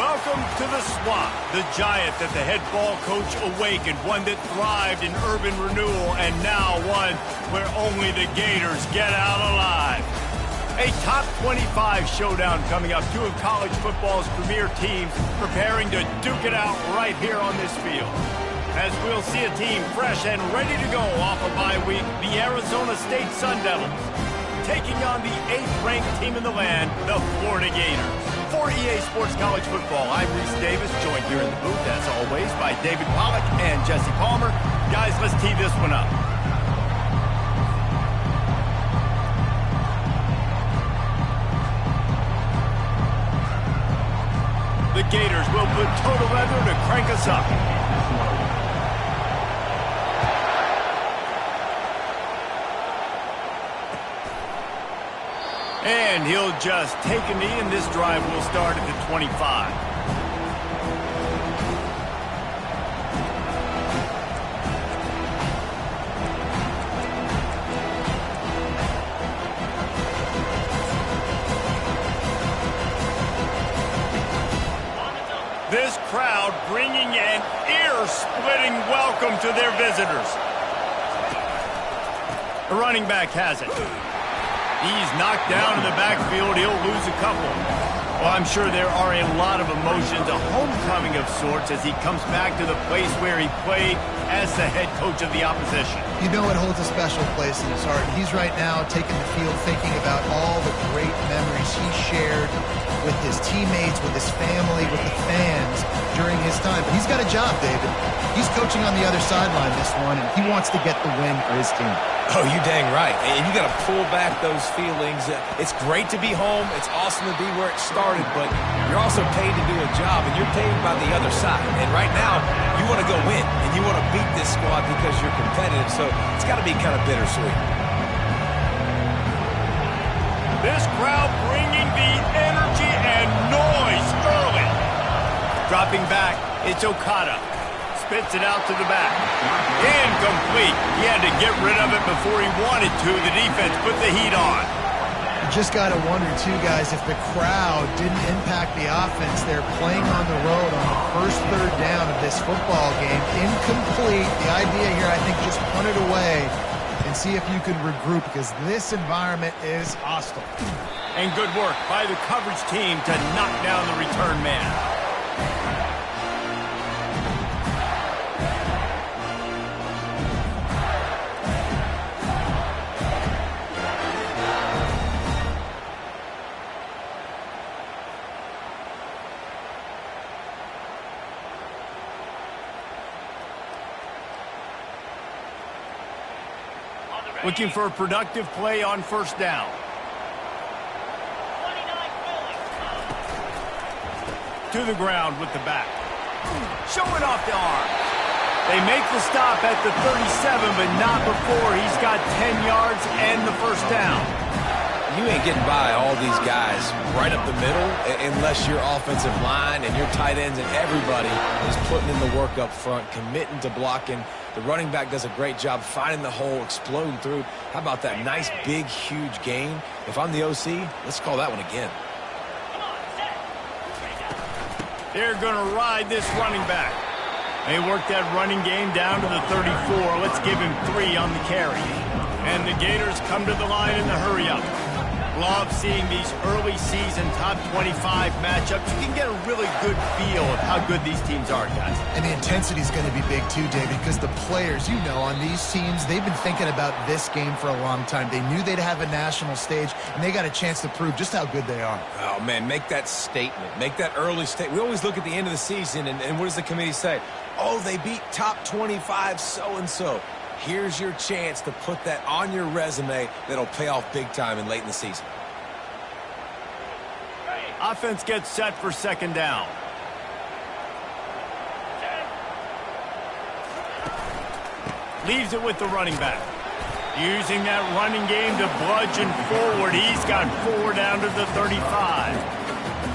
Welcome to the Swamp, the giant that the head ball coach awakened, one that thrived in urban renewal, and now one where only the Gators get out alive. A top 25 showdown coming up, two of college football's premier teams preparing to duke it out right here on this field. As we'll see a team fresh and ready to go off a bye week, the Arizona State Sun Devils, taking on the 8th-ranked team in the land, the Florida Gators. For EA Sports College Football, I'm Reese Davis, joined here in the booth, as always, by David Pollack and Jesse Palmer. Guys, let's tee this one up. The Gators will put total leather to crank us up. And he'll just take a knee, and this drive will start at the 25. This crowd bringing an ear-splitting welcome to their visitors. The running back has it. He's knocked down in the backfield. He'll lose a couple. Well, I'm sure there are a lot of emotions, a homecoming of sorts, as he comes back to the place where he played as the head coach of the opposition. You know it holds a special place in his heart. He's right now taking the field thinking about all the great memories he shared with his teammates, with his family, with the fans during his time. But he's got a job, David. He's coaching on the other sideline this one, and he wants to get the win for his team. Oh, you dang right. And you got to pull back those feelings. It's great to be home. It's awesome to be where it started, but you're also paid to do a job, and you're paid by the other side. And right now, you want to go win, and you want to beat this squad because you're competitive, so it's got to be kind of bittersweet. This crowd bringing the energy and noise early. Dropping back, it's Okada. Spits it out to the back. Incomplete. He had to get rid of it before he wanted to. The defense put the heat on. You just got to wonder, too, guys, if the crowd didn't impact the offense. They're playing on the road on the first third down of this football game. Incomplete. The idea here, I think, just punt it away and see if you can regroup, because this environment is hostile. And good work by the coverage team to knock down the return man. Looking for a productive play on first down. To the ground with the back. Showing off the arm. They make the stop at the 37, but not before he's got 10 yards and the first down. You ain't getting by all these guys right up the middle unless your offensive line and your tight ends and everybody is putting in the work up front, committing to blocking. The running back does a great job finding the hole, exploding through. How about that nice, big, huge gain? If I'm the OC, let's call that one again. They're going to ride this running back. They work that running game down to the 34. Let's give him 3 on the carry. And the Gators come to the line in the hurry-up. Love seeing these early season top 25 matchups. You can get a really good feel of how good these teams are, guys. And the intensity is going to be big too, David, because the players, you know, on these teams, they've been thinking about this game for a long time. They knew they'd have a national stage, and they got a chance to prove just how good they are. Oh, man, make that statement. Make that early statement. We always look at the end of the season, and what does the committee say? Oh, they beat top 25 so-and-so. Here's your chance to put that on your resume that'll pay off big time and late in the season. Offense gets set for second down. Leaves it with the running back. Using that running game to bludgeon forward. He's got 4 down to the 35.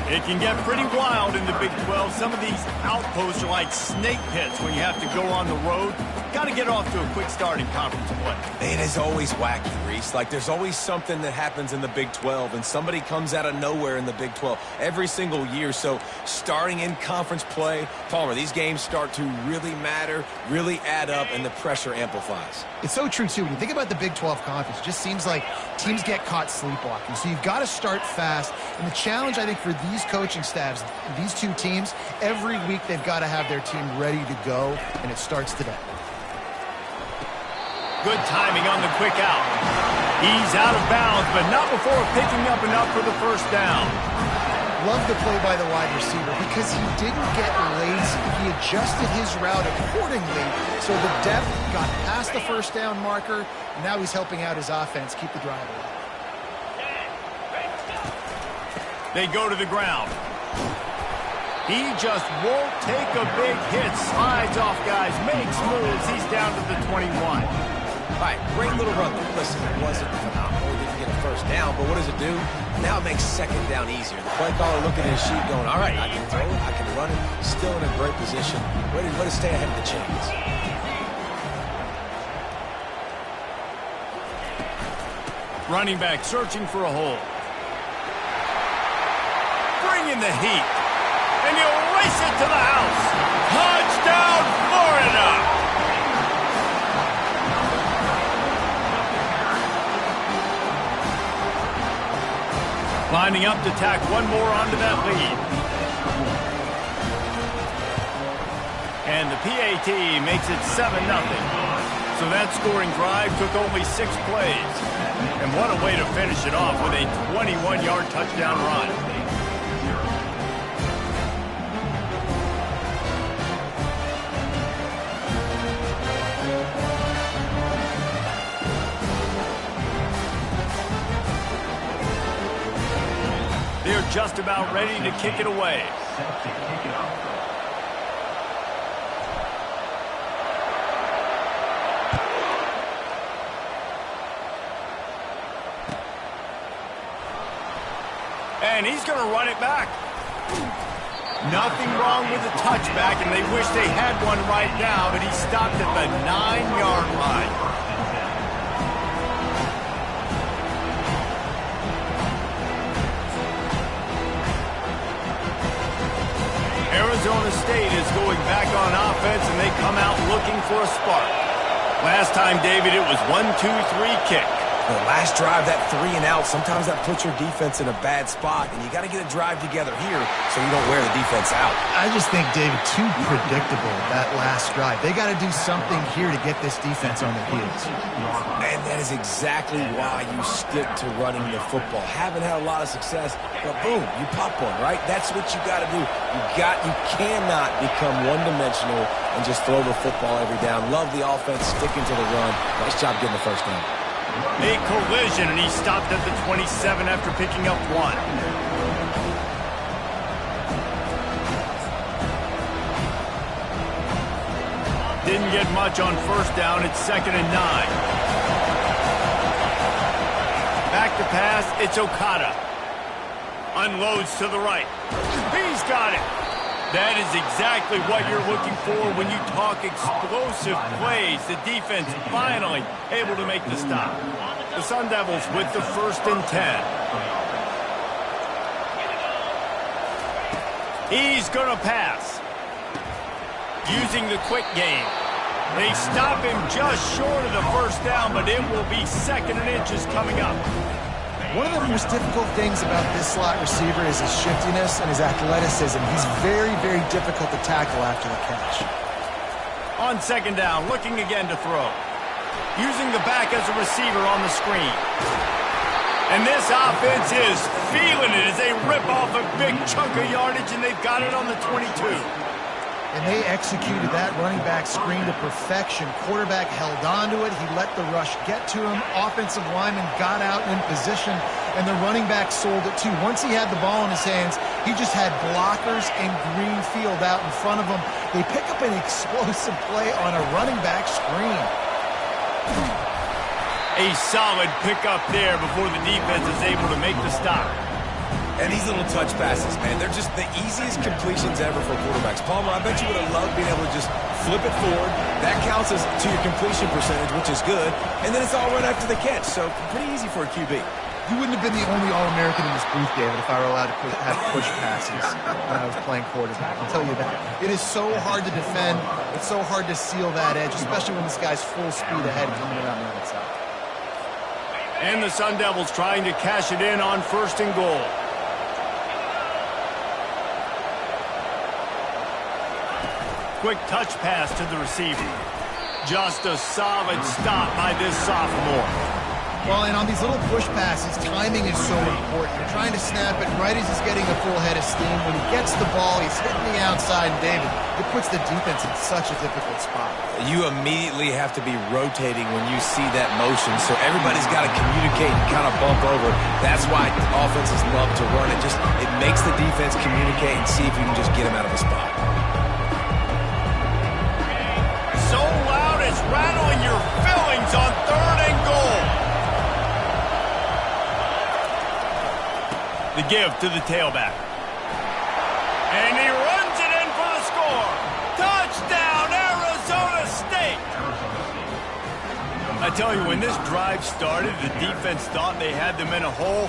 It can get pretty wild in the Big 12. Some of these outposts are like snake pits when you have to go on the road. got to get off to a quick start in conference play. It is always wacky, Reese. Like, there's always something that happens in the Big 12, and somebody comes out of nowhere in the Big 12 every single year. So starting in conference play, Palmer, these games start to really matter, really add up, and the pressure amplifies. It's so true, too. When you think about the Big 12 Conference, it just seems like teams get caught sleepwalking. So you've got to start fast. And the challenge, I think, for these coaching staffs, these two teams, every week they've got to have their team ready to go, and it starts today. Good timing on the quick out. He's out of bounds, but not before picking up enough for the first down. Love the play by the wide receiver because he didn't get lazy. He adjusted his route accordingly, so the depth got past the first down marker. And now he's helping out his offense keep the drive alive. They go to the ground. He just won't take a big hit. Slides off guys, makes moves. He's down to the 21. All right, great little run there. Listen, it wasn't phenomenal. He didn't get a first down, but what does it do? Now it makes second down easier. The play caller looking at his sheet going, all right, I can throw it, I can run it. Still in a great position. Ready to stay ahead of the chains. Running back searching for a hole. Bring in the heat. And he'll race it to the house. Touchdown, Florida! Lining up to tack one more onto that lead. And the PAT makes it 7-0. So that scoring drive took only 6 plays. And what a way to finish it off with a 21-yard touchdown run. They're just about ready to kick it away. And he's going to run it back. Nothing wrong with the touchback, and they wish they had one right now, but he stopped at the 9-yard line. Arizona State is going back on offense, and they come out looking for a spark. Last time, David, it was 1-2-3 kick. The last drive, that 3 and out, sometimes that puts your defense in a bad spot, and you got to get a drive together here so you don't wear the defense out. I just think, David, too predictable, that last drive. They got to do something here to get this defense on their heels. And that is exactly why you stick to running the football. Haven't had a lot of success, but boom, you pop one, right? That's what you got to do. You cannot become one-dimensional and just throw the football every down. Love the offense, sticking to the run. Nice job getting the first down. A collision, and he stopped at the 27 after picking up 1. Didn't get much on first down. It's 2nd and 9. Back to pass. It's Okada. Unloads to the right. He's got it. That is exactly what you're looking for when you talk explosive plays. The defense finally able to make the stop. The Sun Devils with the 1st and 10. He's going to pass. Using the quick game. They stop him just short of the first down, but it will be 2nd and inches coming up. One of the most difficult things about this slot receiver is his shiftiness and his athleticism. He's very, very difficult to tackle after the catch. On 2nd down, looking again to throw. Using the back as a receiver on the screen. And this offense is feeling it as they rip off a big chunk of yardage, and they've got it on the 22. And they executed that running back screen to perfection. Quarterback held on to it. He let the rush get to him. Offensive lineman got out in position, and the running back sold it too. Once he had the ball in his hands, he just had blockers and green field out in front of him. They pick up an explosive play on a running back screen. A solid pickup there before the defense is able to make the stop. And these little touch passes, man, they're just the easiest completions ever for quarterbacks. Palmer, I bet you would have loved being able to just flip it forward. That counts as to your completion percentage, which is good. And then it's all right after the catch, so pretty easy for a QB. You wouldn't have been the only All-American in this booth, David, if I were allowed to have push passes when I was playing quarterback. I'll tell you that. It is so hard to defend. It's so hard to seal that edge, especially when this guy's full speed ahead coming around the outside. And the Sun Devils trying to cash it in on 1st and goal. Quick touch pass to the receiver. Just a solid stop by this sophomore. Well, and on these little push passes, timing is so important. You're trying to snap it right as he's getting a full head of steam. When he gets the ball, he's hitting the outside, and David, it puts the defense in such a difficult spot. You immediately have to be rotating when you see that motion, so everybody's got to communicate and kind of bump over. That's why offenses love to run it. It makes the defense communicate and see if you can just get him out of a spot. So loud it's rattling your fillings on 3rd and goal. The give to the tailback. And he runs it in for the score. Touchdown, Arizona State. I tell you, when this drive started, the defense thought they had them in a hole.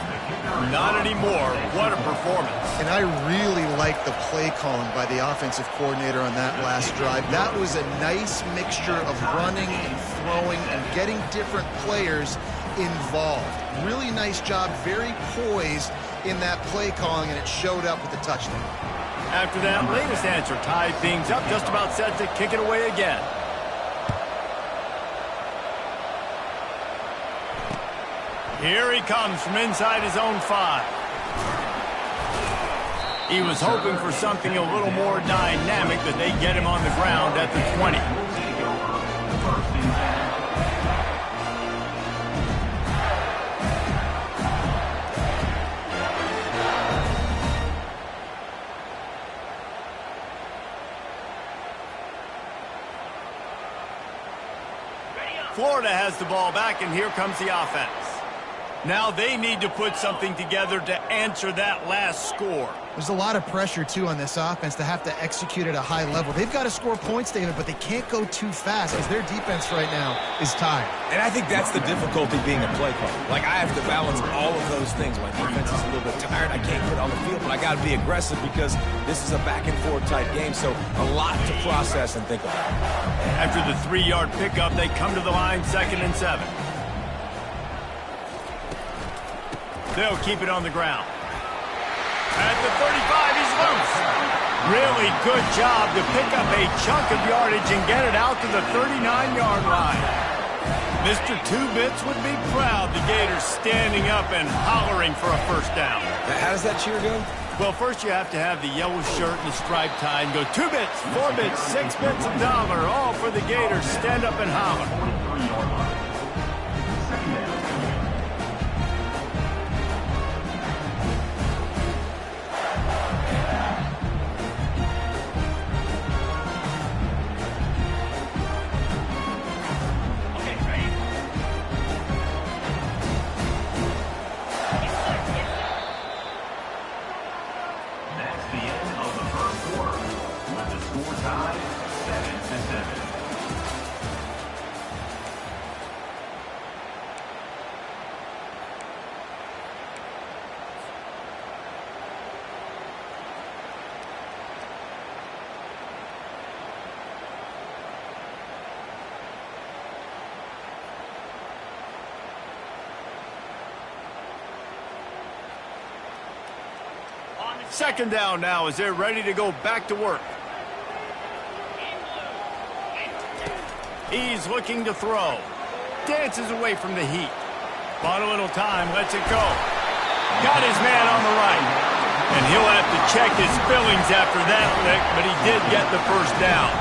Not anymore. What a performance. And I really like the play calling by the offensive coordinator on that last drive. That was a nice mixture of running and throwing and getting different players involved. Really nice job, very poised in that play calling, and it showed up with the touchdown. After that latest answer tied things up, just about set to kick it away again. Here he comes from inside his own 5. He was hoping for something a little more dynamic, but they get him on the ground at the 20. Florida has the ball back, and here comes the offense. Now they need to put something together to answer that last score. There's a lot of pressure, too, on this offense to have to execute at a high level. They've got to score points, David, but they can't go too fast because their defense right now is tired. And I think that's the difficulty being a play caller. Like, I have to balance all of those things. My defense is a little bit tired. I can't get on the field, but I got to be aggressive because this is a back-and-forth type game, so a lot to process and think about. After the 3-yard pickup, they come to the line, 2nd and 7. They'll keep it on the ground. At the 35, he's loose. Really good job to pick up a chunk of yardage and get it out to the 39-yard line. Mr. Two-Bits would be proud. The Gators standing up and hollering for a 1st down. How does that cheer go? Well, first you have to have the yellow shirt and the striped tie and go 2 bits, 4 bits, 6 bits, $1, all for the Gators. Stand up and holler. Second down now as they're ready to go back to work. He's looking to throw. Dances away from the heat. Bought a little time, lets it go. Got his man on the right. And he'll have to check his fillings after that lick, but he did get the 1st down.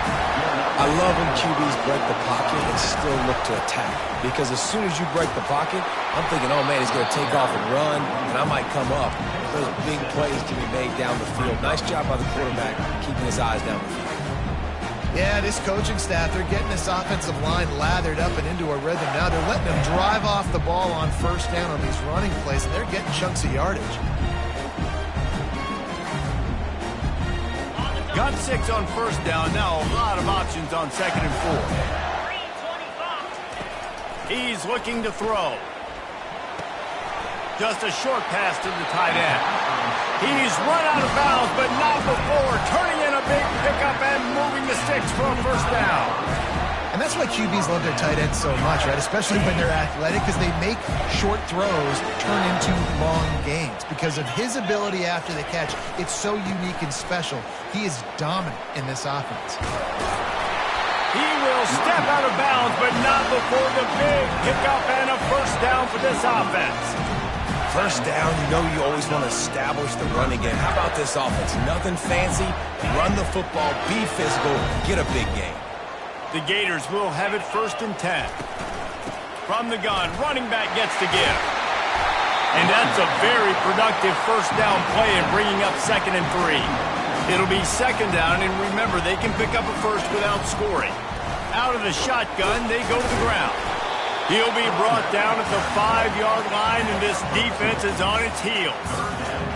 I love when QBs break the pocket and still look to attack. Because as soon as you break the pocket, I'm thinking, oh man, he's going to take off and run, and I might come up. Those big plays can be made down the field. Nice job by the quarterback, keeping his eyes down the field. Yeah, this coaching staff, they're getting this offensive line lathered up and into a rhythm now. They're letting them drive off the ball on 1st down on these running plays, and they're getting chunks of yardage. Got 6 on first down. Now a lot of options on 2nd and 4. He's looking to throw. Just a short pass to the tight end. He's run out of bounds, but not before turning in a big pickup and moving the sticks for a first down. And that's why QBs love their tight ends so much, right? Especially when they're athletic, because they make short throws turn into long gains. Because of his ability after the catch, it's so unique and special. He is dominant in this offense. He will step out of bounds, but not before the big pickup and a first down for this offense. First down, you know you always want to establish the run again. How about this offense? Nothing fancy. Run the football, be physical, get a big game. The Gators will have it 1st and 10. From the gun, running back gets to give. And that's a very productive first down play in bringing up 2nd and 3. It'll be 2nd down, and remember, they can pick up a first without scoring. Out of the shotgun, they go to the ground. He'll be brought down at the 5-yard line, and this defense is on its heels.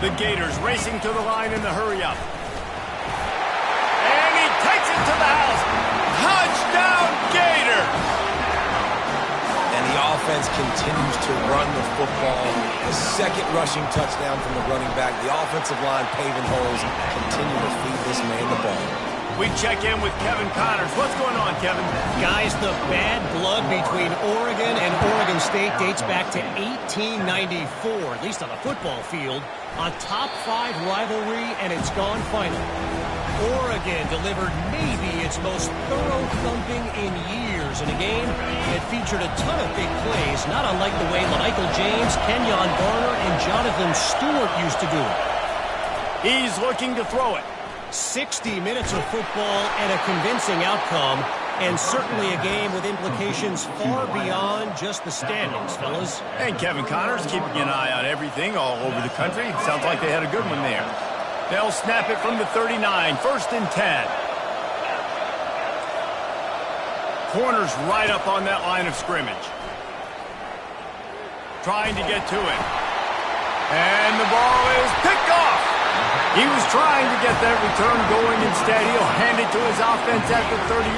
The Gators racing to the line in the hurry-up. And he takes it to the house. Touchdown, Gators! And the offense continues to run the football. The 2nd rushing touchdown from the running back. The offensive line paving holes. Continue to feed this man the ball. We check in with Kevin Connors. What's going on, Kevin? Guys, the bad blood between Oregon and Oregon State dates back to 1894, at least on the football field. A top-5 rivalry, and it's gone final. Oregon delivered maybe its most thorough thumping in years in a game that featured a ton of big plays, not unlike the way Michael James, Kenyon Barner, and Jonathan Stewart used to do it. He's looking to throw it. 60 minutes of football and a convincing outcome, and certainly a game with implications far beyond just the standings, fellas. And Kevin Connors keeping an eye on everything all over the country. Sounds like they had a good one there. They'll snap it from the 39, 1st and 10. Corners right up on that line of scrimmage. Trying to get to it. And the ball is picked off. He was trying to get that return going. Instead, he'll hand it to his offense at the 38.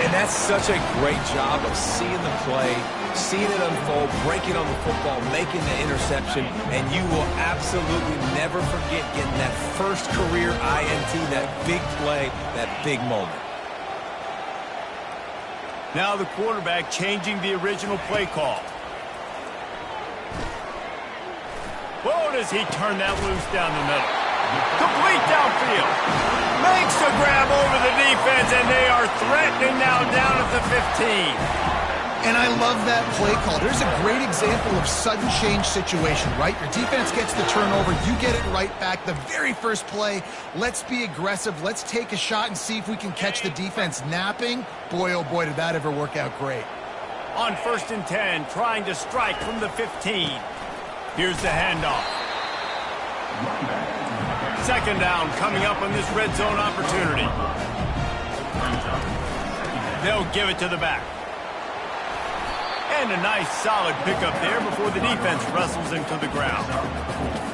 And that's such a great job of seeing the play, seeing it unfold, breaking on the football, making the interception, and you will absolutely never forget getting that first career INT, that big play, that big moment. Now the quarterback changing the original play call. Whoa, does he turn that loose down the middle. Complete downfield. Makes a grab over the defense, and they are threatening now down at the 15. And I love that play call. There's a great example of sudden change situation, right? Your defense gets the turnover. You get it right back. The very first play, let's be aggressive. Let's take a shot and see if we can catch the defense napping. Boy, oh boy, did that ever work out great. On 1st and 10, trying to strike from the 15. Here's the handoff. 2nd down coming up on this red zone opportunity. They'll give it to the back. And a nice solid pickup there before the defense wrestles him to the ground.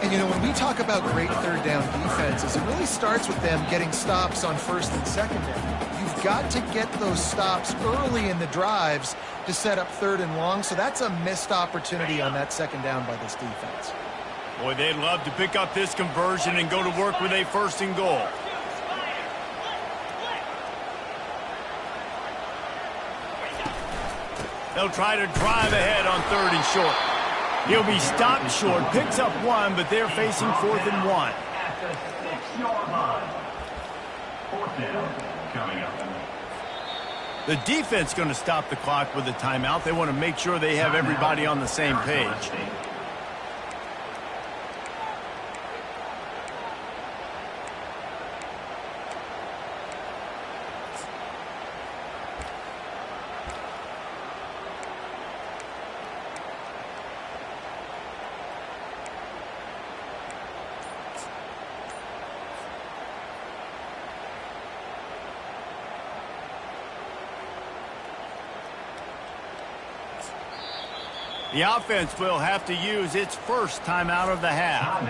And, you know, when we talk about great 3rd down defenses, it really starts with them getting stops on 1st and 2nd down. You've got to get those stops early in the drives to set up 3rd and long, so that's a missed opportunity on that 2nd down by this defense. Boy, they'd love to pick up this conversion and go to work with a 1st and goal. They'll try to drive ahead on 3rd and short. He'll be stopped short, picks up 1, but they're facing 4th and 1. At the 6-yard line. 4th down coming up. The defense going to stop the clock with a timeout. They want to make sure they have everybody on the same page. The offense will have to use its first timeout of the half.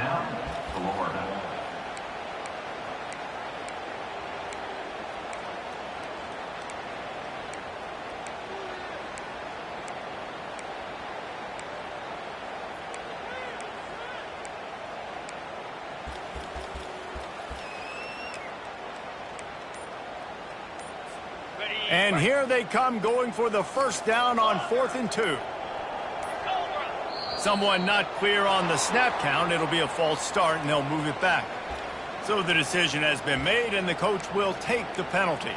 And here they come, going for the first down on 4th and 2. Someone not clear on the snap count. It'll be a false start, and they'll move it back. So the decision has been made, and the coach will take the penalty.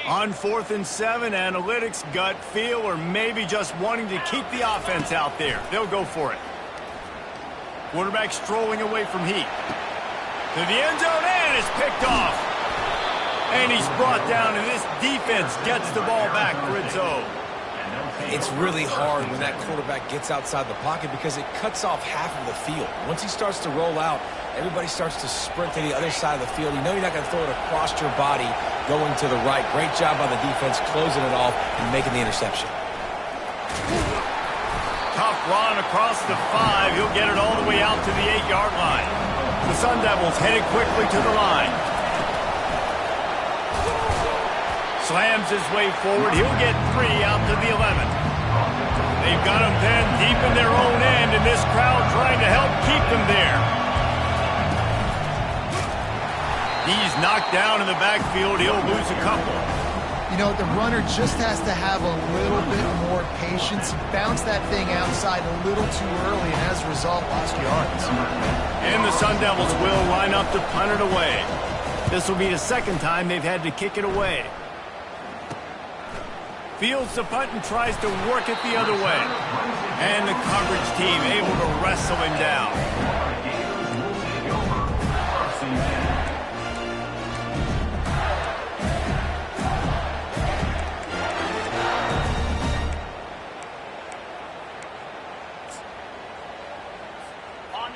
On 4th and 7, analytics, gut feel, or maybe just wanting to keep the offense out there. They'll go for it. Quarterback strolling away from heat. To the end zone, and is picked off. And he's brought down, and this defense gets the ball back for its own. It's really hard when that quarterback gets outside the pocket because it cuts off half of the field. Once he starts to roll out, everybody starts to sprint to the other side of the field. You know you're not going to throw it across your body going to the right. Great job by the defense closing it off and making the interception. Tough run across the 5. He'll get it all the way out to the 8-yard line. The Sun Devils headed quickly to the line. Slams his way forward. He'll get 3 out to the 11. They've got him pinned deep in their own end, and this crowd trying to help keep them there. He's knocked down in the backfield. He'll lose a couple. You know, the runner just has to have a little bit more patience. Bounce that thing outside a little too early, and as a result, lost yards. And the Sun Devils will line up to punt it away. This will be the second time they've had to kick it away. Fields the punt and tries to work it the other way. And the coverage team able to wrestle him down.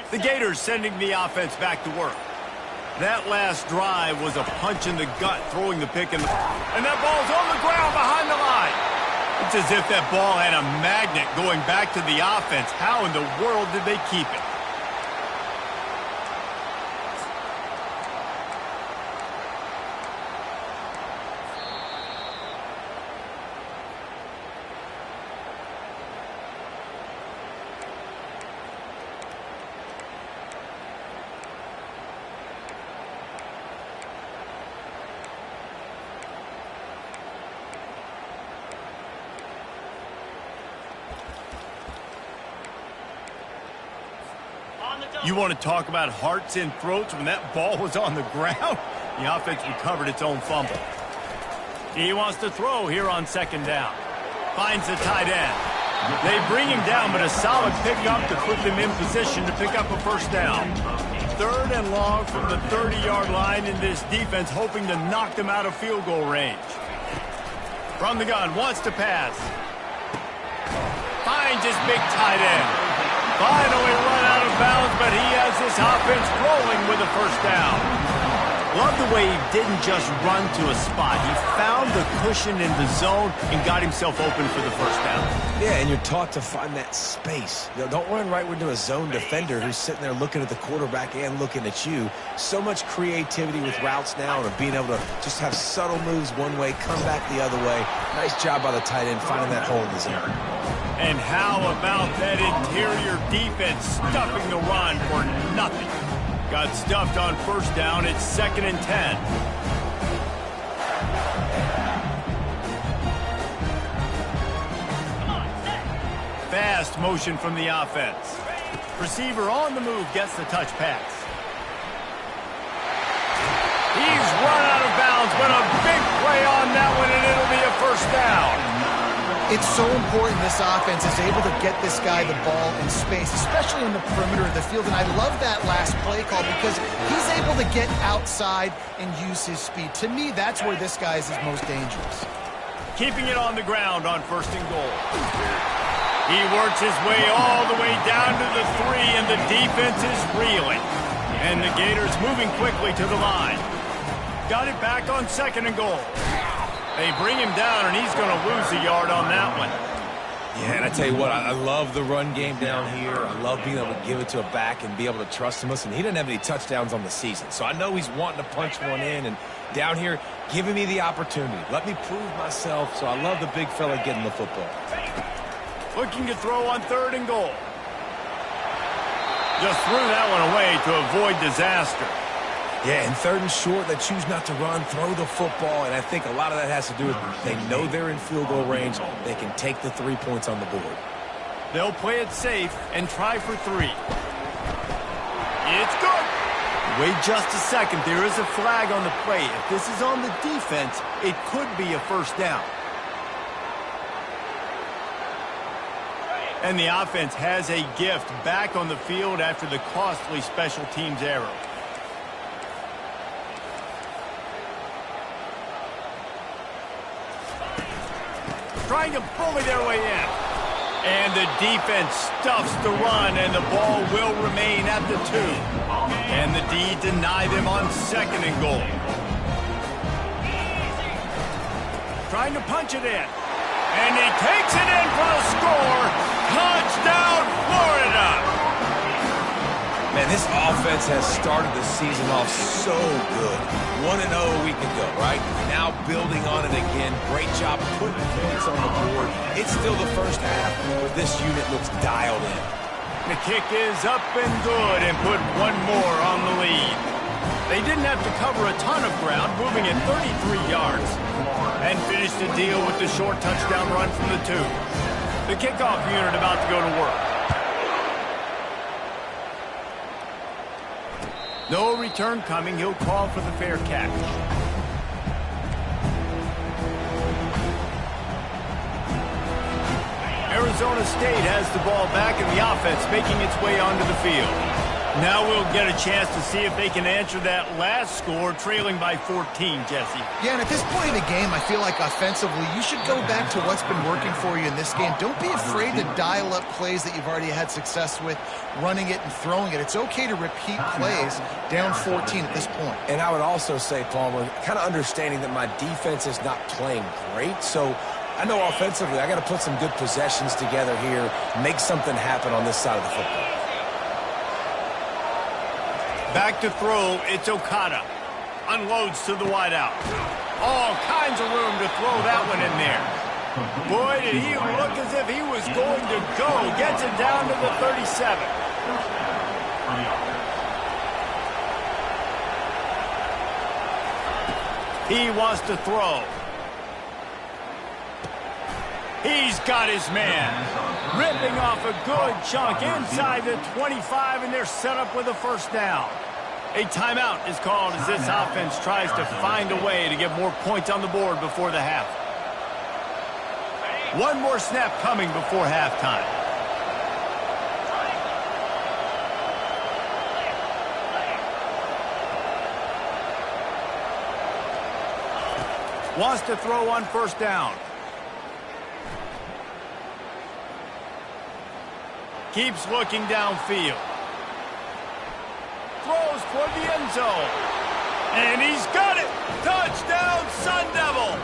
The Gators sending the offense back to work. That last drive was a punch in the gut, throwing the pick and that ball's on the ground behind the line. It's as if that ball had a magnet going back to the offense. How in the world did they keep it? You want to talk about hearts and throats when that ball was on the ground? The offense recovered its own fumble. He wants to throw here on 2nd down. Finds the tight end. They bring him down, but a solid pickup to put them in position to pick up a first down. 3rd and long from the 30-yard line, in this defense hoping to knock them out of field goal range. From the gun, wants to pass. Finds his big tight end. Finally run out of bounds, but he has this offense rolling with a first down. Love the way he didn't just run to a spot. He found the cushion in the zone and got himself open for the first down. Yeah, and you're taught to find that space. You know, don't run right into a zone defender who's sitting there looking at the quarterback and looking at you. So much creativity with routes now, and being able to just have subtle moves one way, come back the other way. Nice job by the tight end finding that hole in the zone. And how about that interior defense stuffing the run for nothing? Got stuffed on first down. It's 2nd and 10. Fast motion from the offense. Receiver on the move gets the touch pass. He's run out of bounds, but a big play on that one, and it'll be a first down. It's so important this offense is able to get this guy the ball in space, especially in the perimeter of the field. And I love that last play call because he's able to get outside and use his speed. To me, that's where this guy is his most dangerous. Keeping it on the ground on 1st and goal. He works his way all the way down to the 3, and the defense is reeling. And the Gators moving quickly to the line. Got it back on 2nd and goal. They bring him down, and he's going to lose a yard on that one. Yeah, and I tell you what, I love the run game down here. I love being able to give it to a back and be able to trust him. Listen, he doesn't have any touchdowns on the season, so I know he's wanting to punch one in. And down here, giving me the opportunity. Let me prove myself, so I love the big fella getting the football. Looking to throw on 3rd and goal. Just threw that one away to avoid disaster. Yeah, and 3rd and short, they choose not to run, throw the football, and I think a lot of that has to do with they know they're in field goal range. They can take the 3 points on the board. They'll play it safe and try for 3. It's good. Wait just a second. There is a flag on the play. If this is on the defense, it could be a 1st down. And the offense has a gift back on the field after the costly special teams error. Trying to bully their way in. And the defense stuffs the run, and the ball will remain at the 2. And the D deny them on 2nd and goal. Trying to punch it in. And he takes it in for the score. Touchdown, Florida! Man, this offense has started the season off so good. 1-0 a week ago, right? Now building on it again. Great job putting points on the board. It's still the first half, but this unit looks dialed in. The kick is up and good and put one more on the lead. They didn't have to cover a ton of ground, moving at 33 yards, and finished the deal with the short touchdown run from the 2. The kickoff unit about to go to work. No return coming. He'll call for the fair catch. Arizona State has the ball back and the offense making its way onto the field. Now we'll get a chance to see if they can answer that last score, trailing by 14, Jesse. Yeah, and at this point in the game, I feel like offensively, you should go back to what's been working for you in this game. Don't be afraid to dial up plays that you've already had success with, running it and throwing it. It's okay to repeat plays down 14 at this point. And I would also say, Palmer, kind of understanding that my defense is not playing great, so I know offensively I got to put some good possessions together here, make something happen on this side of the football. Back to throw, it's Okada. Unloads to the wideout. All kinds of room to throw that one in there. Boy, did he look as if he was going to go. Gets it down to the 37. He wants to throw. He's got his man. Ripping off a good chunk inside the 25, and they're set up with a 1st down. A timeout is called as this offense tries to find a way to get more points on the board before the half. One more snap coming before halftime. Wants to throw on 1st down. Keeps looking downfield. Throws toward the end zone. And he's got it! Touchdown, Sun Devils!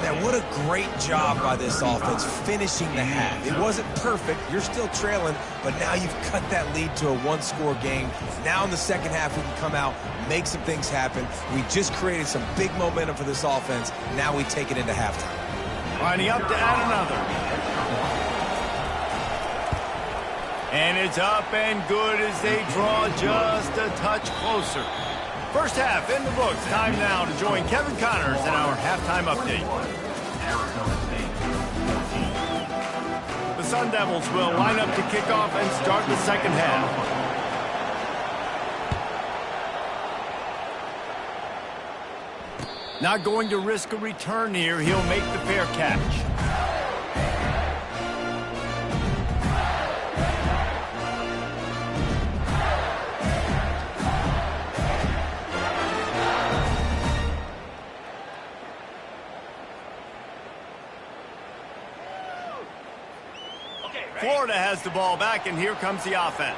Man, what a great job by this offense finishing the half. It wasn't perfect. You're still trailing, but now you've cut that lead to a 1-score game. Now in the second half, we can come out, make some things happen. We just created some big momentum for this offense. Now we take it into halftime. Lining up to add another. And it's up and good as they draw just a touch closer. First half in the books. Time now to join Kevin Connors in our halftime update. The Sun Devils will line up to kick off and start the second half. Not going to risk a return here. He'll make the fair catch. Florida has the ball back, and here comes the offense.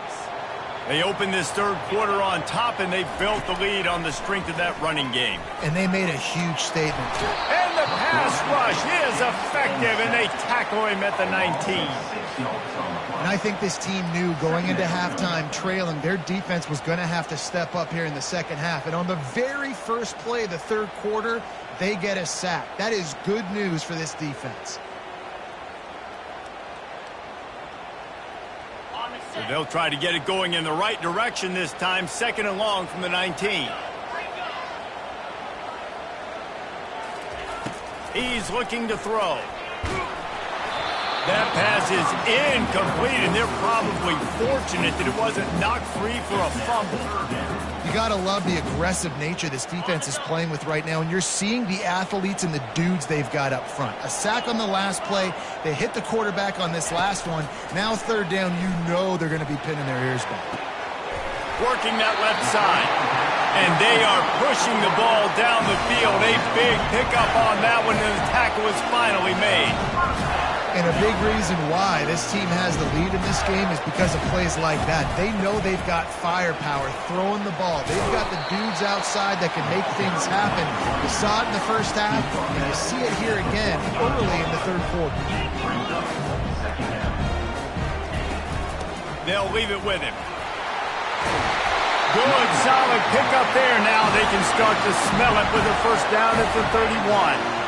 They open this 3rd quarter on top, and they built the lead on the strength of that running game. And they made a huge statement. And the pass rush is effective, and they tackle him at the 19. And I think this team knew going into halftime trailing, their defense was going to have to step up here in the second half. And on the very first play of the third quarter, they get a sack. That is good news for this defense. So they'll try to get it going in the right direction this time, 2nd and long from the 19. He's looking to throw. That pass is incomplete, and they're probably fortunate that it wasn't knocked free for a fumble. You got to love the aggressive nature this defense is playing with right now, and you're seeing the athletes and the dudes they've got up front. A sack on the last play. They hit the quarterback on this last one. Now 3rd down, you know they're going to be pinning their ears back. Working that left side. And they are pushing the ball down the field. A big pickup on that one, and the tackle is finally made. And a big reason why this team has the lead in this game is because of plays like that. They know they've got firepower throwing the ball. They've got the dudes outside that can make things happen. You saw it in the first half, and you see it here again early in the third quarter. They'll leave it with him. Good, solid pickup there. Now they can start to smell it with a first down at the 31.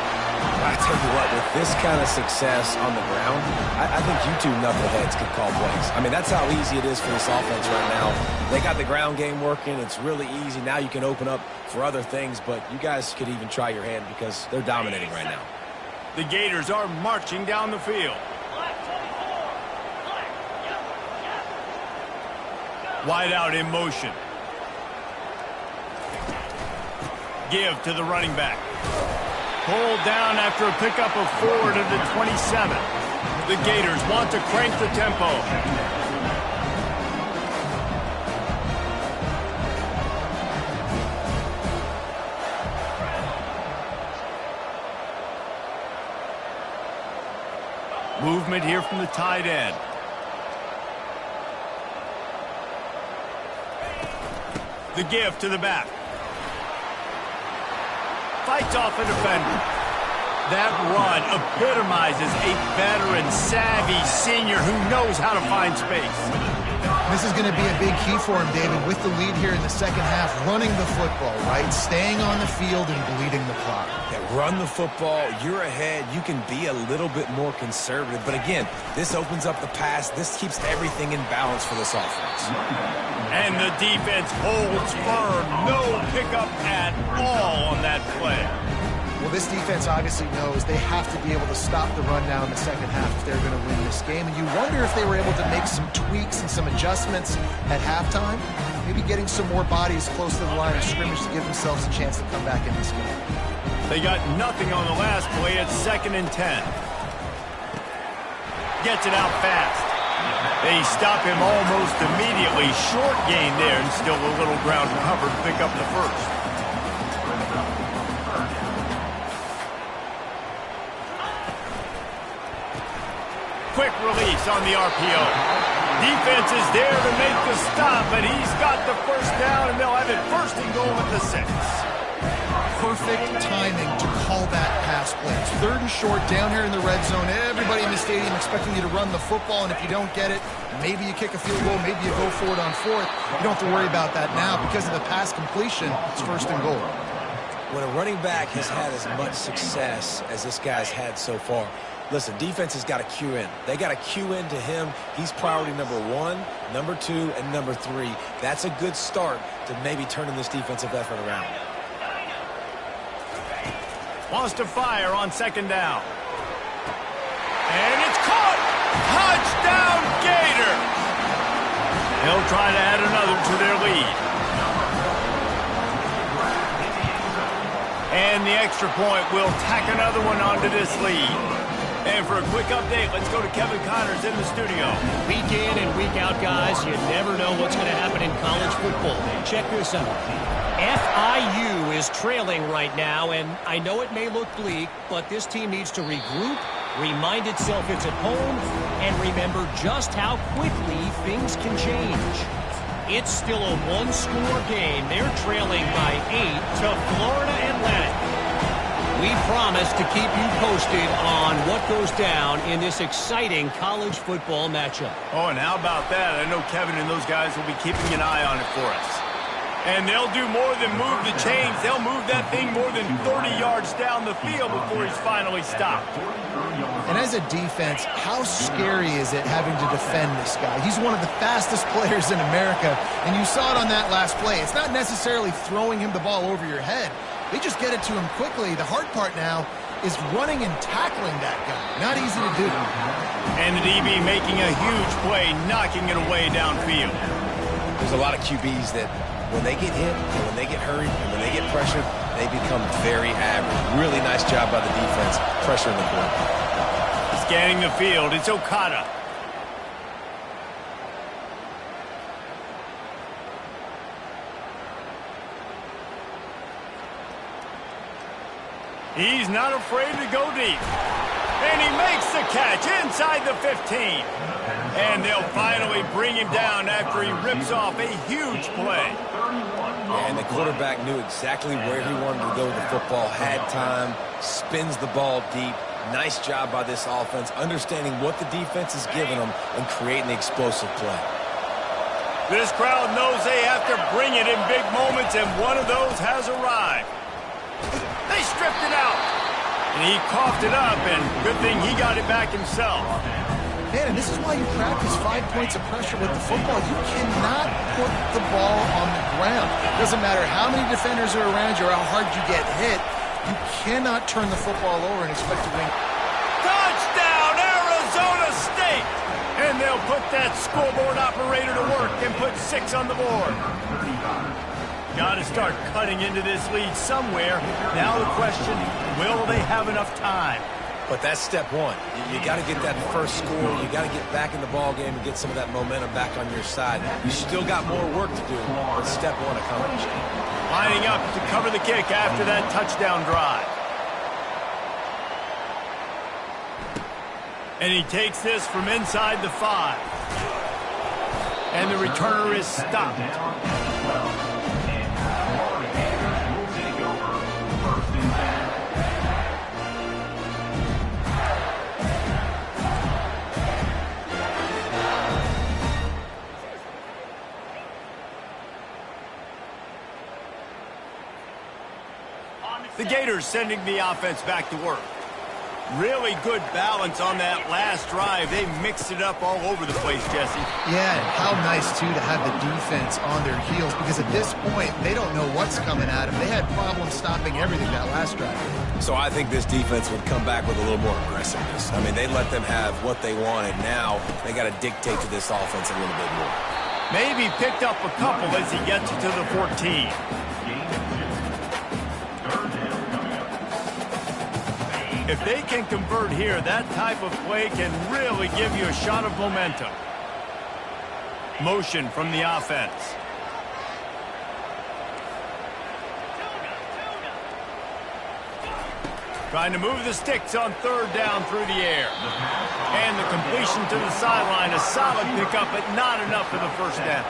I tell you what, with this kind of success on the ground, I think you two knuckleheads could call plays. I mean, that's how easy it is for this offense right now. They got the ground game working. It's really easy. Now you can open up for other things, but you guys could even try your hand because they're dominating right now. The Gators are marching down the field. Wide out in motion. Give to the running back. Pulled down after a pickup of 4 to the 27. The Gators want to crank the tempo. Movement here from the tight end. The give to the back. Fights off a defender. That run epitomizes a veteran, savvy senior who knows how to find space. This is going to be a big key for him, David, with the lead here in the second half, running the football, right? Staying on the field and bleeding the clock. Yeah, run the football. You're ahead. You can be a little bit more conservative. But again, this opens up the pass. This keeps everything in balance for this offense. And the defense holds firm. No pickup at all on that play. Well, this defense obviously knows they have to be able to stop the run now in the second half if they're going to win this game. And you wonder if they were able to make some tweaks and some adjustments at halftime. Maybe getting some more bodies close to the line of scrimmage to give themselves a chance to come back in this game. They got nothing on the last play. It's 2nd and 10. Gets it out fast. They stop him almost immediately. Short gain there, and still a little ground cover to pick up the first. Quick release on the RPO. Defense is there to make the stop, but he's got the first down, and they'll have it 1st and goal at the 6. Perfect timing to call that pass play. It's 3rd and short down here in the red zone. Everybody in the stadium expecting you to run the football, and if you don't get it, maybe you kick a field goal, maybe you go for it on 4th. You don't have to worry about that now. Because of the pass completion, it's 1st and goal. When a running back has had as much success as this guy's had so far, listen, defense has got to cue in. They got to cue in to him. He's priority number 1, number 2, and number 3. That's a good start to maybe turning this defensive effort around. Wants to fire on 2nd down. And it's caught! Touchdown, Gators! They'll try to add another to their lead. And the extra point will tack another one onto this lead. And for a quick update, let's go to Kevin Connors in the studio. Week in and week out, guys, you never know what's going to happen in college football. Check this out. FIU is trailing right now, and I know it may look bleak, but this team needs to regroup, remind itself it's at home, and remember just how quickly things can change. It's still a one-score game. They're trailing by 8 to Florida Atlantic. We promise to keep you posted on what goes down in this exciting college football matchup. Oh, and how about that? I know Kevin and those guys will be keeping an eye on it for us. And they'll do more than move the chains. They'll move that thing more than 30 yards down the field before he's finally stopped. And as a defense, how scary is it having to defend this guy? He's one of the fastest players in America, and you saw it on that last play. It's not necessarily throwing him the ball over your head. They just get it to him quickly. The hard part now is running and tackling that guy. Not easy to do. And the DB making a huge play, knocking it away downfield. There's a lot of QBs that when they get hit, and when they get hurried, and when they get pressured, they become very average. Really nice job by the defense, pressuring the quarterback. Scanning the field, it's Okada. He's not afraid to go deep. And he makes the catch inside the 15. And they'll finally bring him down after he rips off a huge play. And the quarterback knew exactly where he wanted to go with the football, had time, spins the ball deep. Nice job by this offense, understanding what the defense is giving them and creating the explosive play. This crowd knows they have to bring it in big moments, and one of those has arrived. They stripped it out, and he coughed it up, and good thing he got it back himself. Man, and this is why you practice 5 points of pressure with the football. You cannot put the ball on the ground. Doesn't matter how many defenders are around you or how hard you get hit. You cannot turn the football over and expect to win. Touchdown, Arizona State! And they'll put that scoreboard operator to work and put 6 on the board. Got to start cutting into this lead somewhere. Now the question, will they have enough time? But that's step one. You got to get that first score. You got to get back in the ball game and get some of that momentum back on your side. You still got more work to do, but step one accomplished. Lining up to cover the kick after that touchdown drive. And he takes this from inside the 5. And the returner is stopped. The Gators sending the offense back to work. Really good balance on that last drive. They mixed it up all over the place, Jesse. Yeah, and how nice, too, to have the defense on their heels, because at this point, they don't know what's coming at them. They had problems stopping everything that last drive. So I think this defense would come back with a little more aggressiveness. I mean, they let them have what they wanted. Now they got to dictate to this offense a little bit more. Maybe picked up a couple as he gets to the 14. If they can convert here, that type of play can really give you a shot of momentum. Motion from the offense. Trying to move the sticks on 3rd down through the air. And the completion to the sideline, a solid pickup, but not enough for the first down.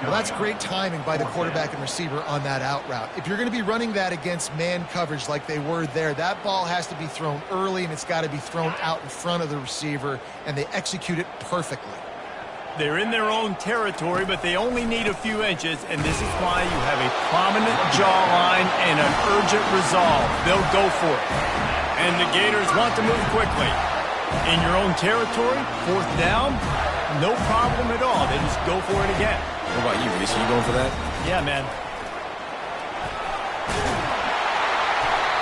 Well, that's great timing by the quarterback and receiver on that out route. If you're going to be running that against man coverage like they were there, that ball has to be thrown early, and it's got to be thrown out in front of the receiver, and they execute it perfectly. They're in their own territory, but they only need a few inches, and this is why you have a prominent jawline and an urgent resolve. They'll go for it. And the Gators want to move quickly. In your own territory, 4th down, no problem at all. They just go for it again. What about you, Reese? Are you going for that? Yeah, man.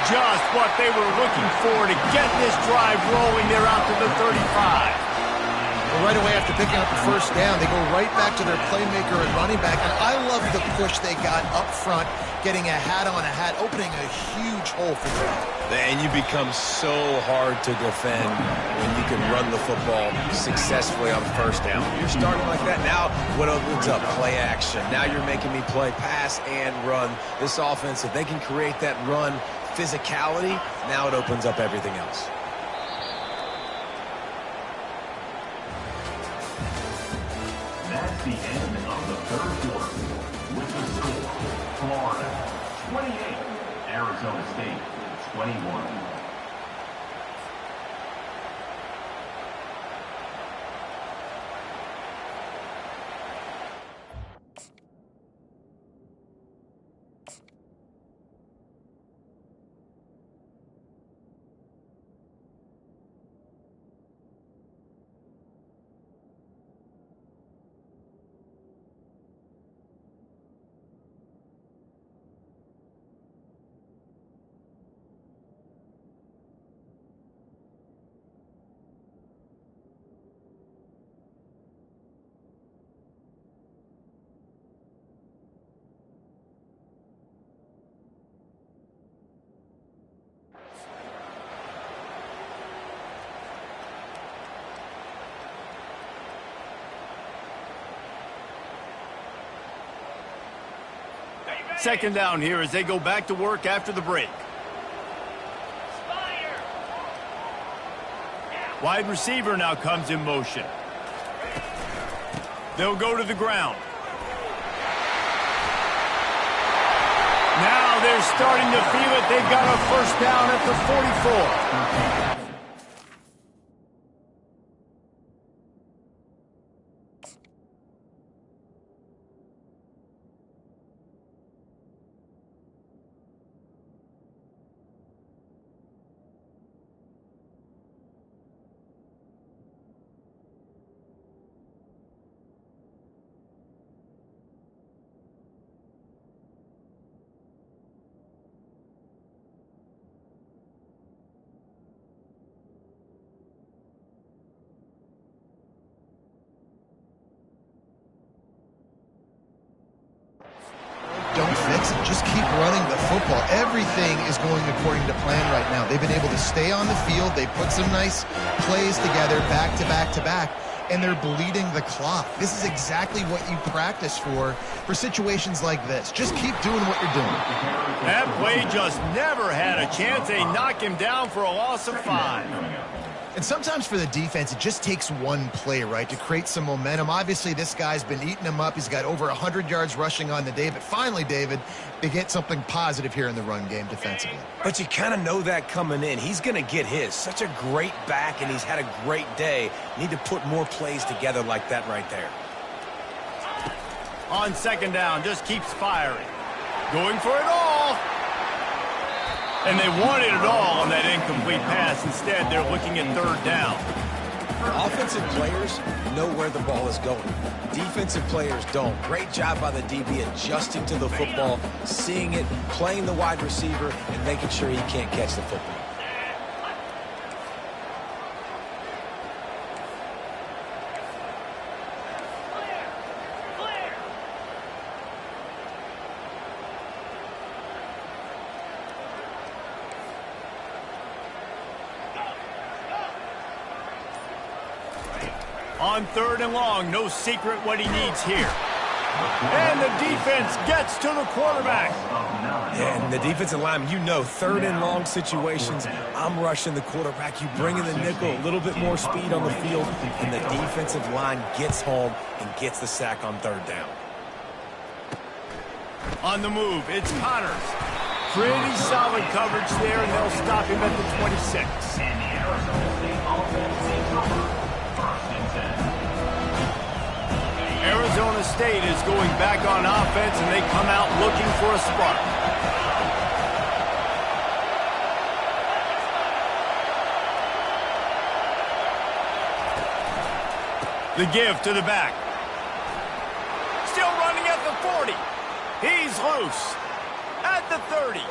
Just what they were looking for to get this drive rolling. They're out to the 35. Well, right away after picking up the first down, they go right back to their playmaker and running back. And I love the push they got up front, getting a hat on a hat, opening a huge hole for them. And you become so hard to defend when you can run the football successfully on 1st down. You're starting like that. Now what opens up? Play action. Now you're making me play pass and run. This offense, if they can create that run physicality, now it opens up everything else. That's the end of the 3rd quarter. With the score, Florida 28, Arizona State 21. Second down here as they go back to work after the break. Wide receiver now comes in motion. They'll go to the ground. Now they're starting to feel it. They've got a first down at the 44. Don't fix it. Just keep running the football. Everything is going according to plan right now. They've been able to stay on the field. They put some nice plays together back to back to back, and they're bleeding the clock. This is exactly what you practice for situations like this. Just keep doing what you're doing. That play just never had a chance. They knock him down for a loss of 5. And sometimes for the defense, it just takes one play, right, to create some momentum. Obviously, this guy's been eating them up. He's got over 100 yards rushing on the day. But finally, David, they get something positive here in the run game defensively. But you kind of know that coming in. He's going to get his. Such a great back, and he's had a great day. Need to put more plays together like that right there. On second down, just keeps firing. Going for it all. And they wanted it all on that incomplete pass. Instead, they're looking at third down. Offensive players know where the ball is going. Defensive players don't. Great job by the DB adjusting to the football, seeing it, playing the wide receiver, and making sure he can't catch the football. On third and long, no secret what he needs here. And the defense gets to the quarterback. And the defensive lineman, you know, third and long situations, I'm rushing the quarterback. You bring in the nickel, a little bit more speed on the field, and the defensive line gets home and gets the sack on third down. On the move, it's Connors. Pretty solid coverage there, and they'll stop him at the 26. And the Arizona State offense takes over. Arizona State is going back on offense, and they come out looking for a spark. The give to the back. Still running at the 40. He's loose. At the 30.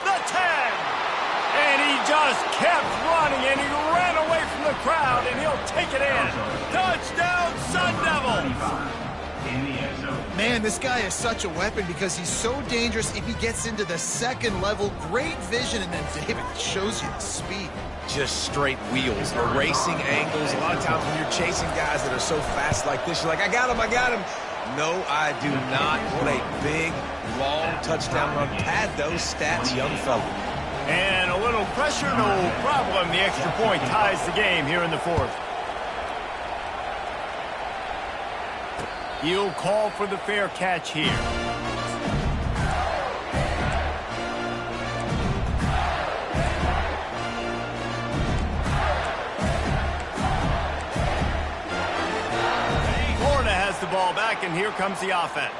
The 10. And he just kept running, and he ran away from the crowd, and he'll take it in. Touchdown, Sun Devils! Man, this guy is such a weapon because he's so dangerous if he gets into the second level. Great vision, and then David shows you the speed. Just straight wheels, erasing angles. A lot of times when you're chasing guys that are so fast like this, you're like, I got him, I got him. No, I do not. What a big, long touchdown run. Pad those stats, young fella. And a little pressure, no problem. The extra point ties the game here in the fourth. He'll call for the fair catch here. back, and here comes the offense.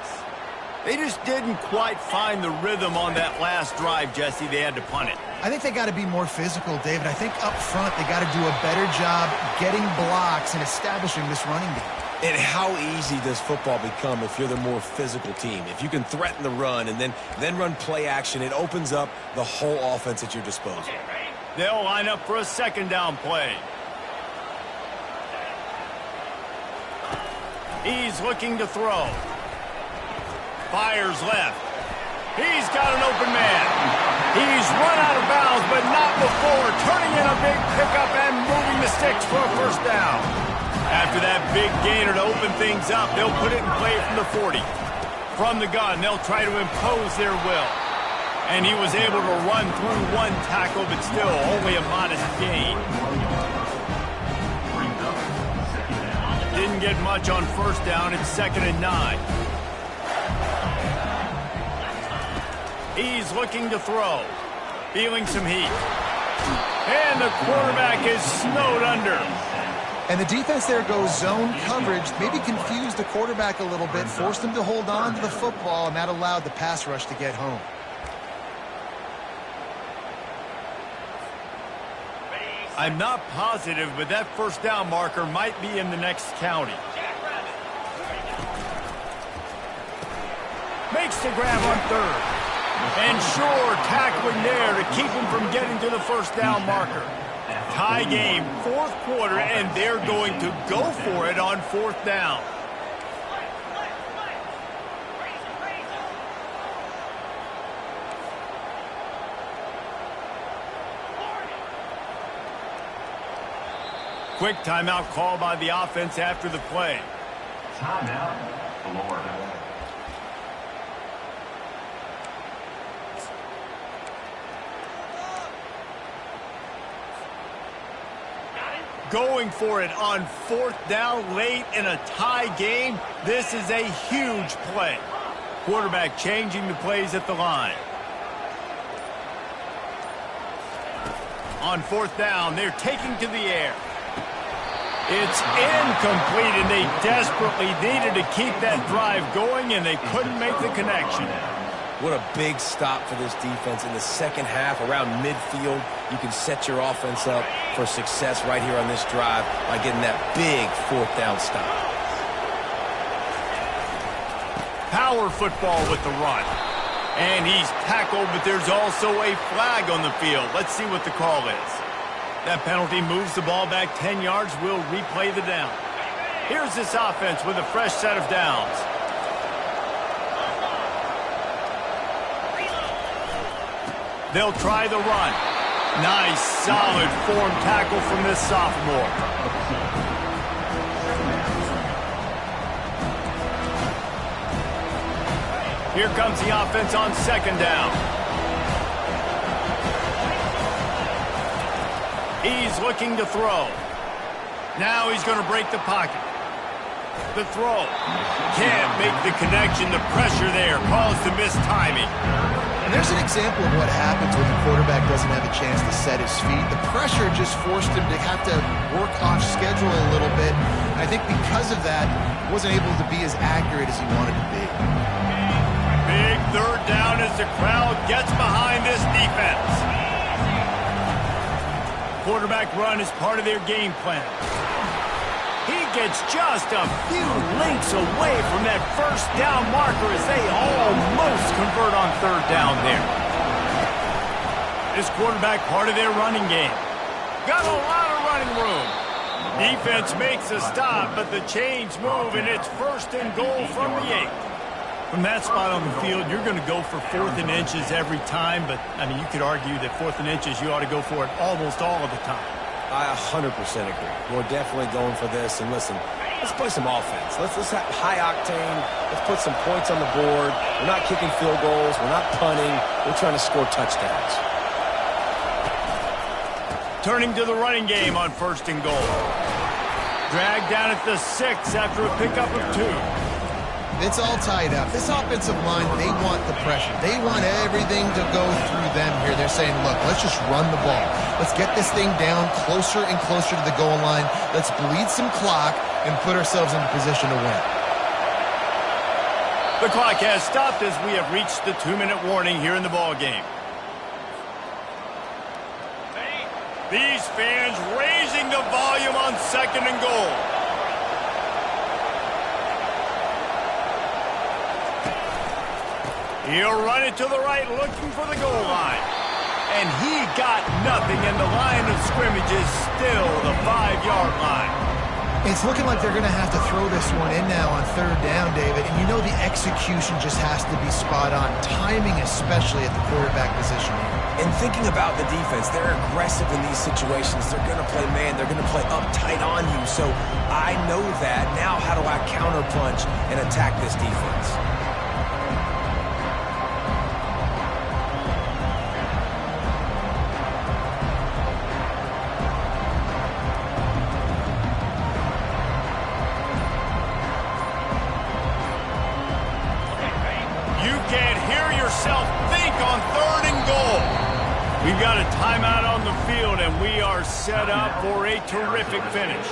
They just didn't quite find the rhythm on that last drive, Jesse. They had to punt it. I think they got to be more physical, David. I think up front they got to do a better job getting blocks and establishing this running game. And how easy does football become if you're the more physical team? If you can threaten the run and then run play action, it opens up the whole offense at your disposal. They'll line up for a second down play. He's looking to throw. Fires left. He's got an open man. He's run out of bounds, but not before turning in a big pickup and moving the sticks for a first down. After that big gainer to open things up, they'll put it in play from the 40. From the gun, they'll try to impose their will. And he was able to run through one tackle, but still only a modest gain. Didn't get much on first down. It's 2nd and 9. He's looking to throw. Feeling some heat. And the quarterback is snowed under. And the defense there goes zone coverage, maybe confused the quarterback a little bit, forced him to hold on to the football, and that allowed the pass rush to get home. I'm not positive, but that first down marker might be in the next county. Makes the grab on 3rd. And sure, tackling there to keep him from getting to the first down marker. Tie game, 4th quarter, and they're going to go for it on 4th down. Quick timeout call by the offense after the play. Timeout, Florida. Going for it on 4th down late in a tie game. This is a huge play. Quarterback changing the plays at the line. On 4th down, they're taking to the air. It's incomplete, and they desperately needed to keep that drive going, and they couldn't make the connection. What a big stop for this defense in the second half. Around midfield, you can set your offense up for success right here on this drive by getting that big 4th down stop. Power football with the run. And he's tackled, but there's also a flag on the field. Let's see what the call is. That penalty moves the ball back 10 yards. We'll replay the down. Here's this offense with a fresh set of downs. They'll try the run. Nice, solid form tackle from this sophomore. Here comes the offense on 2nd down. He's looking to throw. Now he's going to break the pocket. The throw. Can't make the connection. The pressure there caused the missed timing. And there's an example of what happens when the quarterback doesn't have a chance to set his feet. The pressure just forced him to have to work off schedule a little bit. I think because of that, he wasn't able to be as accurate as he wanted to be. Big 3rd down as the crowd gets behind this defense. Quarterback run is part of their game plan. He gets just a few links away from that first down marker as they almost convert on 3rd down there. This quarterback part of their running game. Got a lot of running room. Defense makes a stop, but the chains move, and it's 1st and goal from the 8. From that spot on the field, you're going to go for 4th and inches every time, but, I mean, you could argue that 4th and inches, you ought to go for it almost all of the time. I 100% agree. We're definitely going for this. And listen, let's play some offense. Let's have high octane. Let's put some points on the board. We're not kicking field goals. We're not punting. We're trying to score touchdowns. Turning to the running game on 1st and goal. Dragged down at the 6 after a pickup of 2. It's all tied up. This offensive line, they want the pressure. They want everything to go through them here. They're saying, look, let's just run the ball. Let's get this thing down closer and closer to the goal line. Let's bleed some clock and put ourselves in a position to win. The clock has stopped as we have reached the 2-minute warning here in the ball game. These fans raising the volume on 2nd and goal. He'll run it to the right, looking for the goal line. And he got nothing, and the line of scrimmage is still the 5-yard line. It's looking like they're going to have to throw this one in now on 3rd down, David. And you know the execution just has to be spot on. Timing, especially at the quarterback position here. And thinking about the defense, they're aggressive in these situations. They're going to play man. They're going to play uptight on you. So I know that. Now how do I counterpunch and attack this defense? We've got a timeout on the field, and we are set up for a terrific finish.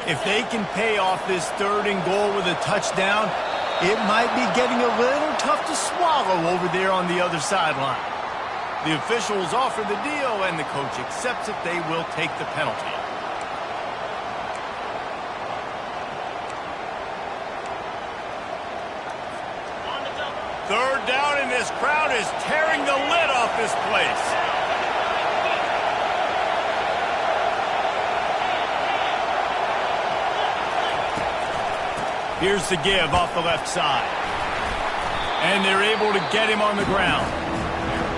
If they can pay off this 3rd and goal with a touchdown, it might be getting a little tough to swallow over there on the other sideline. The officials offer the deal, and the coach accepts it. They will take the penalty. Third down, and this crowd is tearing the lid off this place. Here's the give off the left side. And they're able to get him on the ground.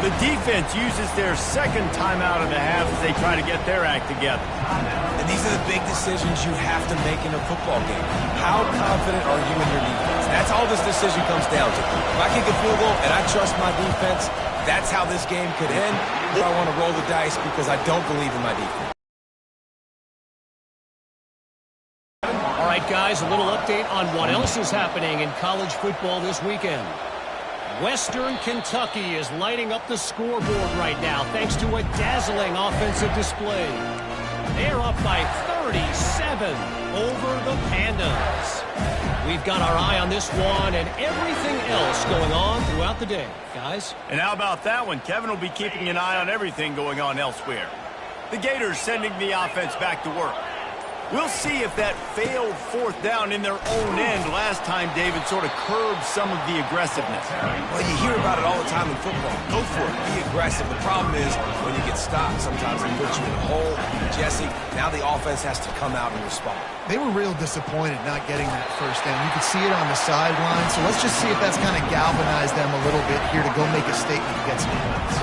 The defense uses their 2nd timeout of the half as they try to get their act together. And these are the big decisions you have to make in a football game. How confident are you in your defense? That's all this decision comes down to. If I kick a field goal and I trust my defense, that's how this game could end. Or I want to roll the dice because I don't believe in my defense. All right, guys, a little update on what else is happening in college football this weekend. Western Kentucky is lighting up the scoreboard right now thanks to a dazzling offensive display. They're up by 37 over the Pandas. We've got our eye on this one and everything else going on throughout the day, guys. And how about that one? Kevin will be keeping an eye on everything going on elsewhere. The Gators sending the offense back to work. We'll see if that failed 4th down in their own end last time, David, sort of curbed some of the aggressiveness. Well, you hear about it all the time in football. Go for it. Be aggressive. The problem is when you get stopped, sometimes it puts you in a hole. Jesse, now the offense has to come out and respond. They were real disappointed not getting that 1st down. You could see it on the sideline. So let's just see if that's kind of galvanized them a little bit here to go make a statement and get some points.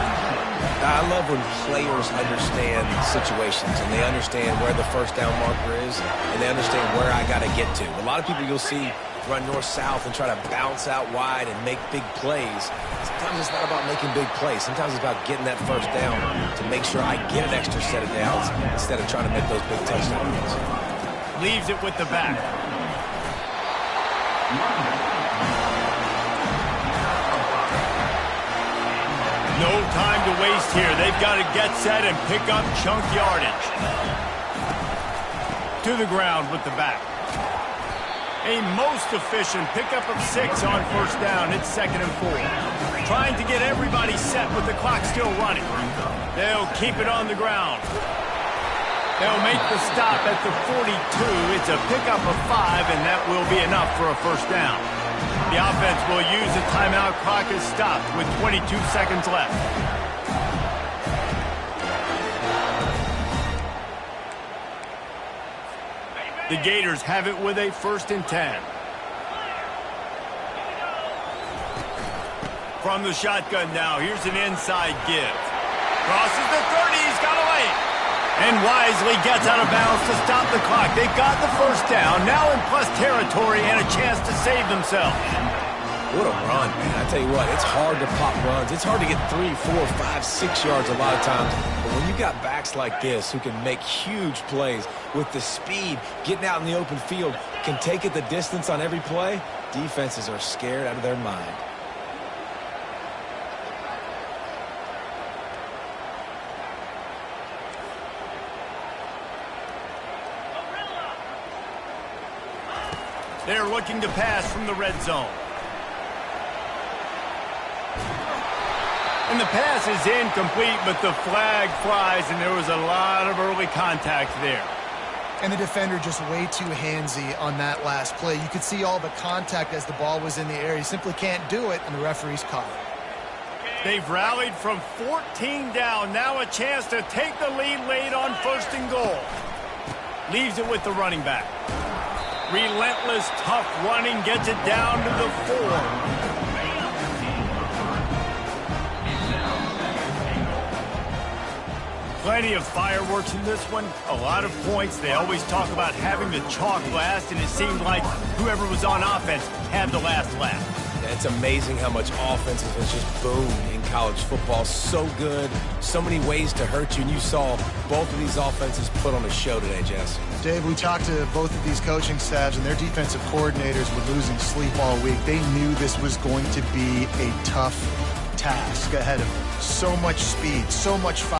I love when players understand situations and they understand where the 1st down marker is and they understand where I got to get to. A lot of people you'll see run north-south and try to bounce out wide and make big plays. Sometimes it's not about making big plays. Sometimes it's about getting that 1st down to make sure I get an extra set of downs instead of trying to make those big touchdowns. Leaves it with the back. No time to waste here. They've got to get set and pick up chunk yardage. To the ground with the back. A most efficient pickup of 6 on 1st down. It's 2nd and 4. Trying to get everybody set with the clock still running. They'll keep it on the ground. They'll make the stop at the 42. It's a pickup of 5, and that will be enough for a 1st down. The offense will use the timeout. Clock is stopped with 22 seconds left. The Gators have it with a 1st and 10. From the shotgun now, here's an inside give. Crosses the 30, he's got away. And wisely gets out of bounds to stop the clock. They got the 1st down, now in plus territory and a chance to save themselves. What a run, man. I tell you what, it's hard to pop runs. It's hard to get 3, 4, 5, 6 yards a lot of times. But when you got backs like this who can make huge plays with the speed, getting out in the open field, can take it the distance on every play, defenses are scared out of their mind. They're looking to pass from the red zone. And the pass is incomplete, but the flag flies, and there was a lot of early contact there. And the defender just way too handsy on that last play. You could see all the contact as the ball was in the air. He simply can't do it, and the referee's caught it. They've rallied from 14 down. Now a chance to take the lead late on 1st and goal. Leaves it with the running back. Relentless, tough running, gets it down to the 4. Plenty of fireworks in this one. A lot of points. They always talk about having the chalk last, and it seemed like whoever was on offense had the last laugh. It's amazing how much offense has just boomed in college football. So good, so many ways to hurt you, and you saw both of these offenses put on a show today, Jess. Dave, we talked to both of these coaching staffs, and their defensive coordinators were losing sleep all week. They knew this was going to be a tough task ahead of them. So much speed, so much fire.